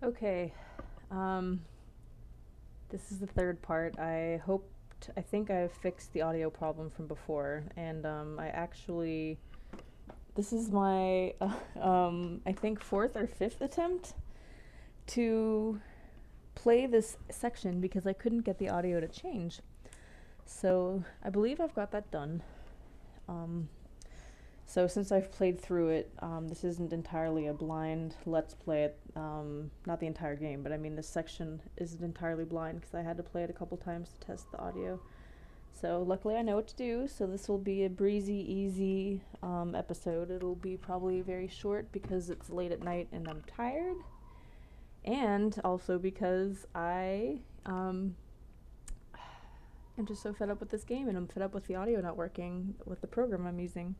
Okay, um, this is the third part. I think I've fixed the audio problem from before, and this is my, I think fourth or fifth attempt to play this section because I couldn't get the audio to change. So I believe I've got that done. Um, So since I've played through it, this isn't entirely a blind let's play it. Not the entire game, but I mean this section isn't entirely blind because I had to play it a couple times to test the audio. So luckily I know what to do, so this will be a breezy, easy episode. It'll be probably very short because it's late at night and I'm tired. And also because I am just so fed up with this game and I'm fed up with the audio not working with the program I'm using.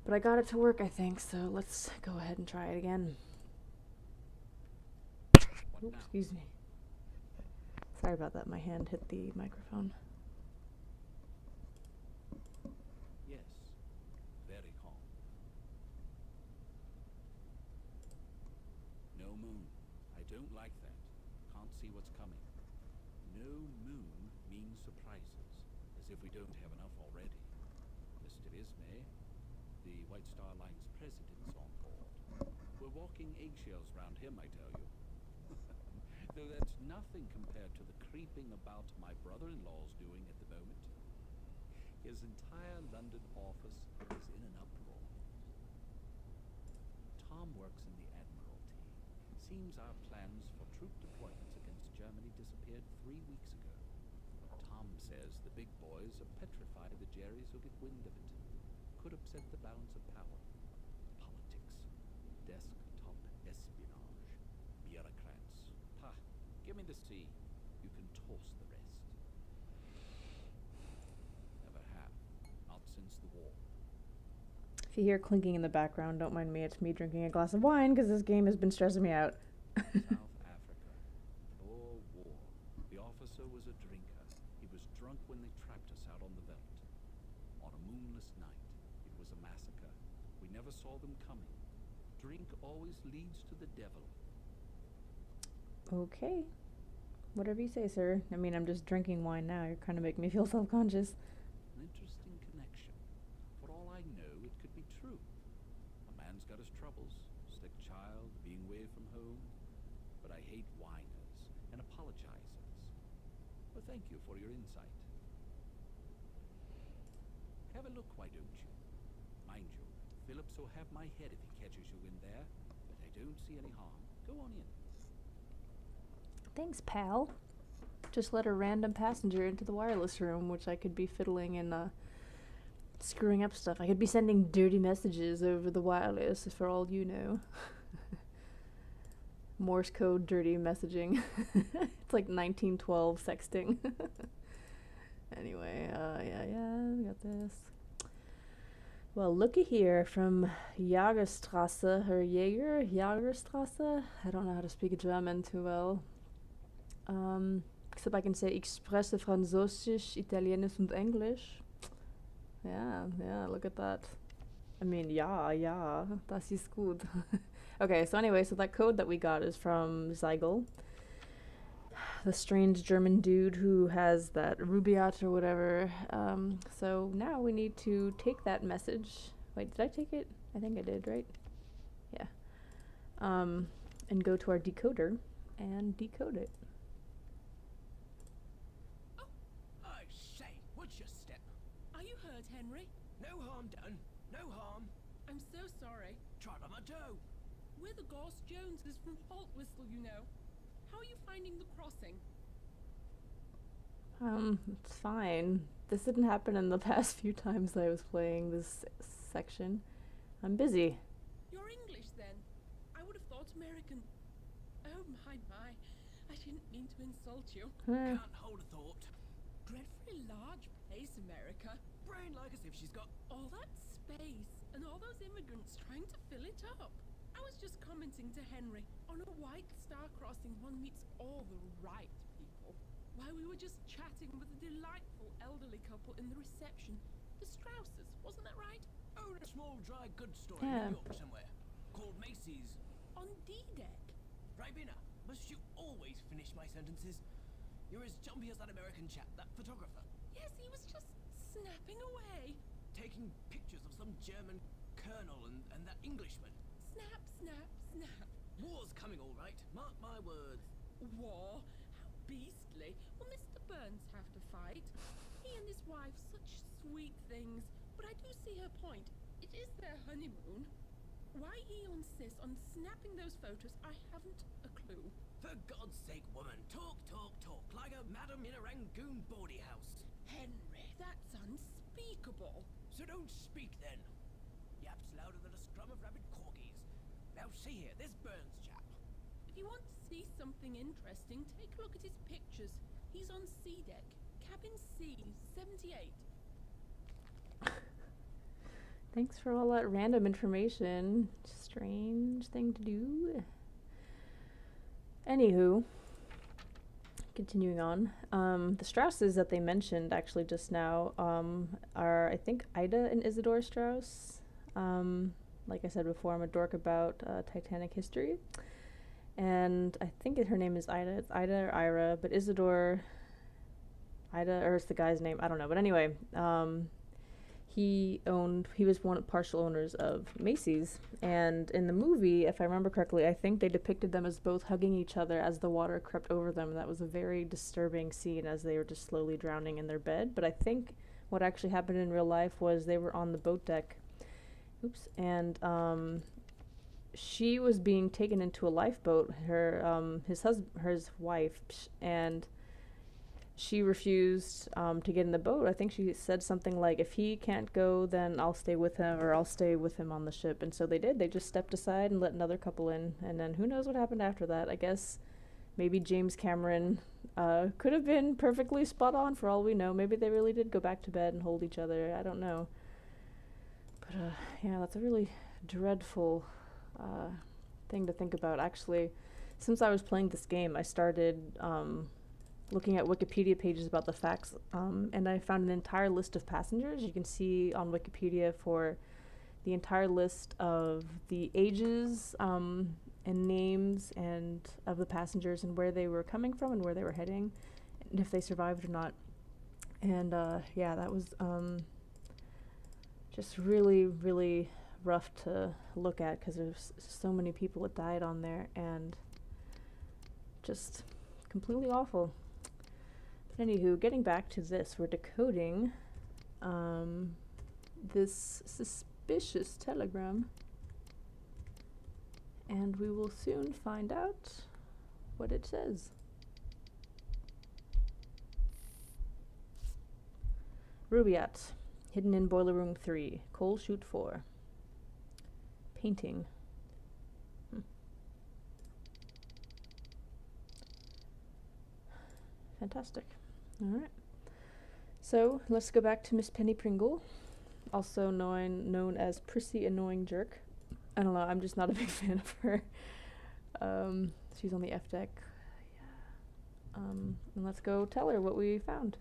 But I got it to work, I think, so let's go ahead and try it again. Oops, excuse me. Sorry about that, my hand hit the microphone. Yes, very calm. No moon. I don't like that. Can't see what's coming. No moon means surprises, as if we don't have enough already. Mr. Ismay, the White Star Line's president's on board. We're walking eggshells round him, I tell you. Though that's nothing compared to the creeping about my brother-in-law's doing at the moment. His entire London office is in an uproar. Tom works in the Admiralty. Seems our plans for troop deployments against Germany disappeared 3 weeks ago. Tom says the big boys are petrified the Jerrys will get wind of it. Could upset the balance of power. Politics. Desktop espionage. Bureaucrats. Pah, give me the sea. You can toss the rest. Never have. Not since the war. If you hear clinking in the background, don't mind me. It's me drinking a glass of wine because this game has been stressing me out. South Africa. Boer War. The officer was a drinker. He was drunk when they trapped us out on the veldt. On a moonless night, it was a massacre. We never saw them coming. Drink always leads to the devil. Okay. Whatever you say, sir. I mean, I'm just drinking wine now. You're kind of making me feel self-conscious. An interesting connection. For all I know, it could be true. A man's got his troubles. Sick child, being away from home. But I hate whiners and apologizers. Well, thank you for your insight. Have a look, why don't you? Mind you, Phillips will have my head if he catches you in there, but I don't see any harm. Go on in. Thanks, pal. Just let a random passenger into the wireless room, which I could be fiddling and screwing up stuff. I could be sending dirty messages over the wireless, for all you know. Morse code dirty messaging. It's like 1912 sexting. Anyway, yeah, we got this. Well, looky here, from Jagerstrasse, or Jagerstrasse? I don't know how to speak German too well. Except I can say ich spreche Französisch, Italienisch und Englisch. Yeah, look at that. I mean, yeah, das ist gut. Okay, so anyway, so that code that we got is from Zeigel, the strange German dude who has that Rubaiyat or whatever. So now we need to take that message. Wait, did I take it? I think I did, right? Yeah. And go to our decoder and decode it. I say, what's your step? Are you hurt, Henry? No harm done. No harm. I'm so sorry. Trod on my toe. We're the Goss Joneses from Haltwhistle, you know. How are you finding the crossing? It's fine. This didn't happen in the past few times I was playing this section. I'm busy. You're English, then? I would have thought American. Oh, my. I didn't mean to insult you. Can't hold a thought. Dreadfully large place, America. Brain like as if she's got... All that space and all those immigrants trying to fill it up. I was just commenting to Henry, on a White Star crossing one meets all the right people. While we were just chatting with a delightful elderly couple in the reception. The Strausses, wasn't that right? Oh, a small dry goods store Yeah. in New York somewhere. Called Macy's. On D-Deck. Ribena, must you always finish my sentences? You're as jumpy as that American chap, that photographer. Yes, he was just snapping away. Taking pictures of some German colonel and that Englishman. Snap, snap, snap. War's coming, all right. Mark my words. War? How beastly. Well, Mr. Burns have to fight. He and his wife, such sweet things. But I do see her point. It is their honeymoon. Why he insists on snapping those photos, I haven't a clue. For God's sake, woman, talk, talk, talk, like a madam in a Rangoon bawdy house. Henry, that's unspeakable. So don't speak then. Yaps louder than a scrum of rabid corgis. Now see here, this Burns chap. If you want to see something interesting, take a look at his pictures. He's on C deck, cabin C, 78. Thanks for all that random information. Strange thing to do. Anywho, continuing on. The Strausses that they mentioned actually just now are, I think, Ida and Isidore Strauss. Like I said before, I'm a dork about Titanic history. And I think her name is Ida. It's Ida or Ira, but Isidore, Ida, or it's the guy's name, I don't know. But anyway, he was one of the partial owners of Macy's, and in the movie, if I remember correctly, I think they depicted them as both hugging each other as the water crept over them. That was a very disturbing scene as they were just slowly drowning in their bed. But I think what actually happened in real life was they were on the boat deck, and she was being taken into a lifeboat, his wife, and she refused to get in the boat. I think she said something like, if he can't go, then I'll stay with him, or I'll stay with him on the ship. And so they did. They just stepped aside and let another couple in. And then who knows what happened after that. I guess maybe James Cameron could have been perfectly spot on for all we know. Maybe they really did go back to bed and hold each other. I don't know. But yeah, that's a really dreadful thing to think about. Actually, since I was playing this game, I started looking at Wikipedia pages about the facts, and I found an entire list of passengers. You can see on Wikipedia for the entire list of the ages and names and of the passengers and where they were coming from and where they were heading and if they survived or not. And yeah, that was just really, really rough to look at because there's so many people that died on there and just completely awful. Anywho, getting back to this, we're decoding this suspicious telegram, and we will soon find out what it says. Rubaiyat, hidden in boiler room 3, coal chute 4. Painting. Fantastic. Alright. So, let's go back to Miss Penny Pringle, also known as Prissy Annoying Jerk. I don't know, I'm just not a big fan of her. She's on the F deck. Yeah. And let's go tell her what we found.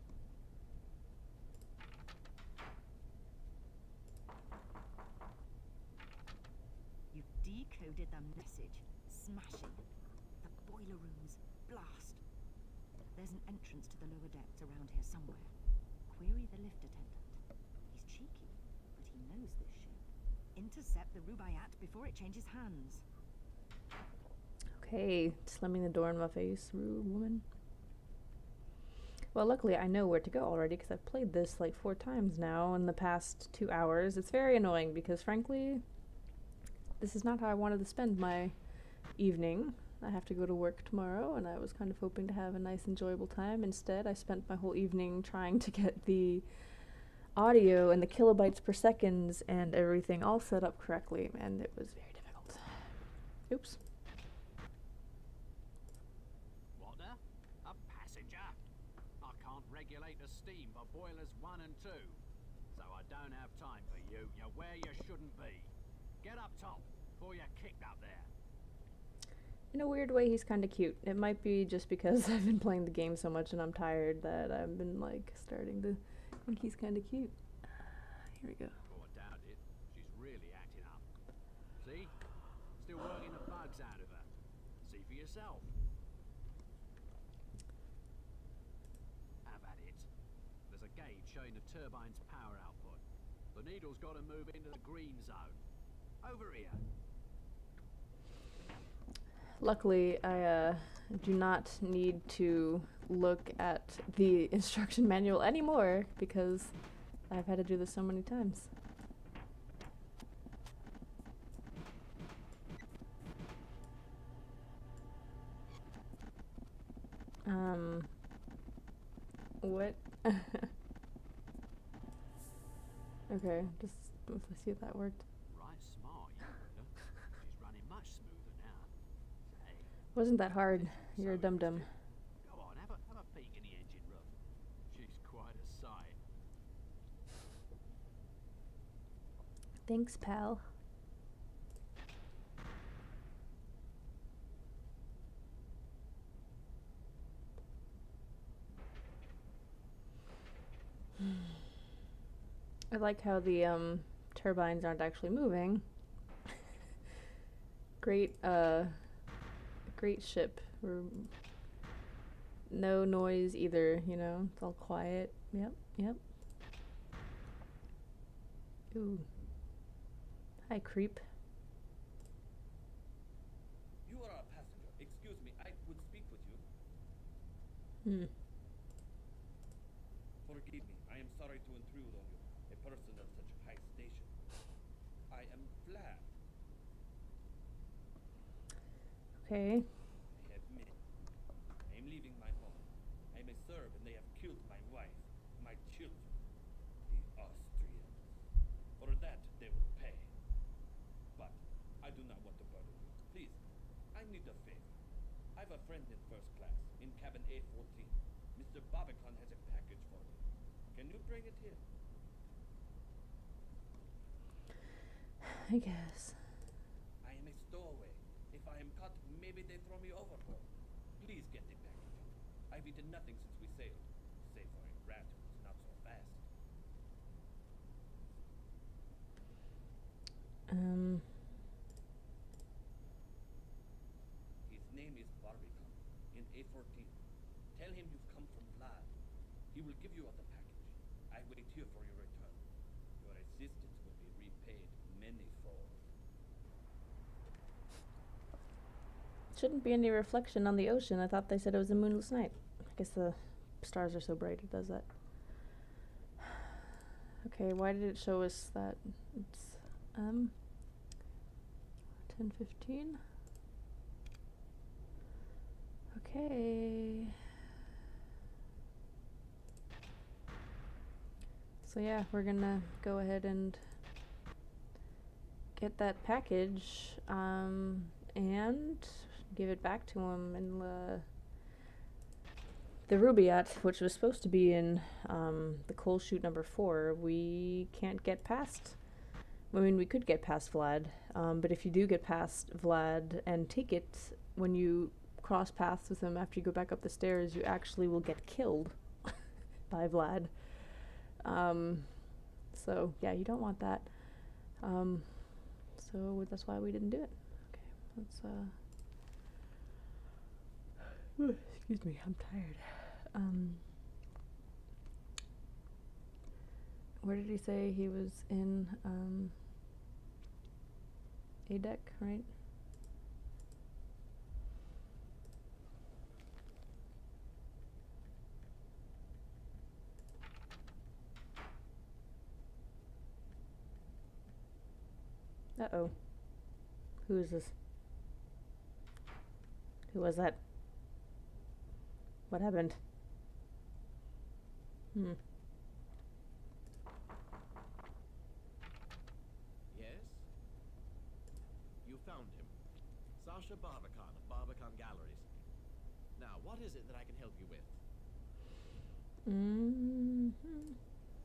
You decoded the message. Smashing. The boiler rooms. Blast. There's an entrance to the lower decks around here somewhere. Query the lift attendant. He's cheeky, but he knows this ship. Intercept the Rubaiyat before it changes hands. Okay, slamming the door in my face, rude woman. Well, luckily I know where to go already because I've played this like 4 times now in the past 2 hours. It's very annoying because frankly, this is not how I wanted to spend my evening. I have to go to work tomorrow, and I was kind of hoping to have a nice, enjoyable time. Instead, I spent my whole evening trying to get the audio and the kilobytes per seconds and everything all set up correctly, and it was very difficult. Oops. What a passenger! I can't regulate the steam for boilers 1 and 2, so I don't have time for you. You're where you shouldn't be. Get up top before you're kicked up there. In a weird way, he's kind of cute. It might be just because I've been playing the game so much and I'm tired that I've been like starting to think he's kind of cute. Here we go. Oh, I doubt it. She's really acting up. See? Still working the bugs out of her. See for yourself. Have at it. There's a gauge showing the turbine's power output. The needle's got to move into the green zone. Over here. Luckily, I do not need to look at the instruction manual anymore because I've had to do this so many times. What? Okay, just let's see if that worked. Right smart, you know. She's running much smoother now. Say, Wasn't that hard. this is You're a so dum-dum. interesting. Go on, have a peek in the engine room. She's quite a sight. Thanks, pal. I like how the turbines aren't actually moving. Great great ship. No noise either, you know. It's all quiet. Yep, yep. Ooh. Hi, creep. You are a passenger. Excuse me, I would speak with you. Hmm. Forgive me, I am sorry to intrude on you, a person of such high station. I am Vlad. Okay. I have men. I am leaving my home. I am a Serb and they have killed my wife, my children. The Austrians. For that they will pay. But I do not want to burden you. Please, I need a favor. I have a friend in first class, in cabin A14. Mr. Barbican has a package for me. Can you bring it here? I guess. I am a stowaway. If I am caught, maybe they throw me overboard. Please get the package. I've eaten nothing since we sailed, save for a rat who's not so fast. His name is Barbican, in A14. Tell him you've come from Vlad. He will give you the package. I wait here for your return. Your assistance will be repaid manyfold. Shouldn't be any reflection on the ocean. I thought they said it was a moonless night. I guess the stars are so bright it does that. Okay, why did it show us that it's 10:15? Okay. So yeah, we're gonna go ahead and get that package and give it back to him in the Rubaiyat, which was supposed to be in the coal chute number 4. We can't get past. I mean, we could get past Vlad, but if you do get past Vlad and take it, when you cross paths with him after you go back up the stairs, you actually will get killed by Vlad. So yeah, you don't want that. So that's why we didn't do it. Okay, let's excuse me, I'm tired. Where did he say he was in A deck, right? Uh-oh. Who is this? Who was that? What happened? Yes? You found him. Sasha Barbican of Barbican Galleries. Now, what is it that I can help you with?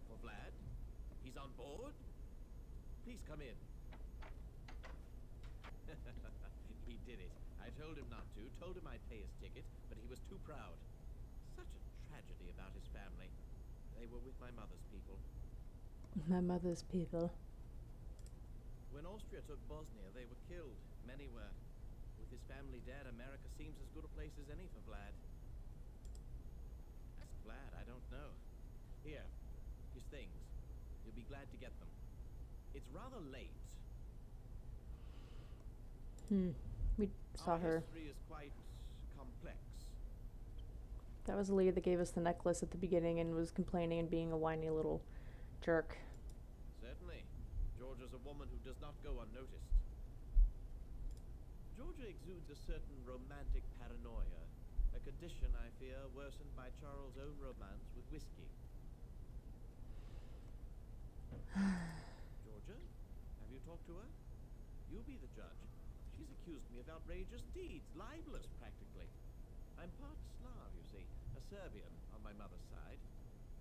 For Vlad? He's on board? Please come in. He did it. I told him not to, told him I'd pay his ticket, but he was too proud. Such a tragedy about his family. They were with my mother's people. My mother's people. When Austria took Bosnia, they were killed. Many were with his family family dead, America seems as good a place as any for Vlad. Ask Vlad, I don't know. Here, his things. You'll be glad to get them. It's rather late. We saw Our her. history is quite complex. That was the lady that gave us the necklace at the beginning and was complaining and being a whiny little jerk. Certainly. Georgia's a woman who does not go unnoticed. Georgia exudes a certain romantic paranoia, a condition, I fear, worsened by Charles' own romance with whiskey. Georgia, have you talked to her? You be the judge. She's accused me of outrageous deeds, libelous practically. I'm part Slav, you see, a Serbian on my mother's side.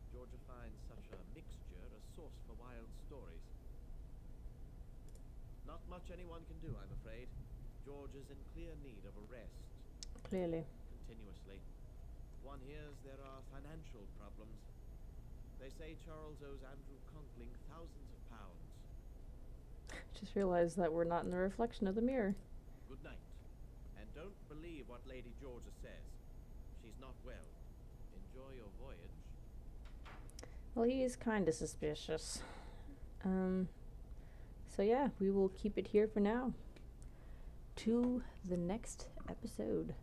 Georgia finds such a mixture a source for wild stories. Not much anyone can do, I'm afraid. George is in clear need of a rest. Clearly. Continuously. One hears there are financial problems. They say Charles owes Andrew Conkling thousands of pounds. Just realized that we're not in the reflection of the mirror. Good night. And don't believe what Lady Georgia says. She's not well. Enjoy your voyage. Well, he is kind of suspicious. So yeah, we will keep it here for now. To the next episode.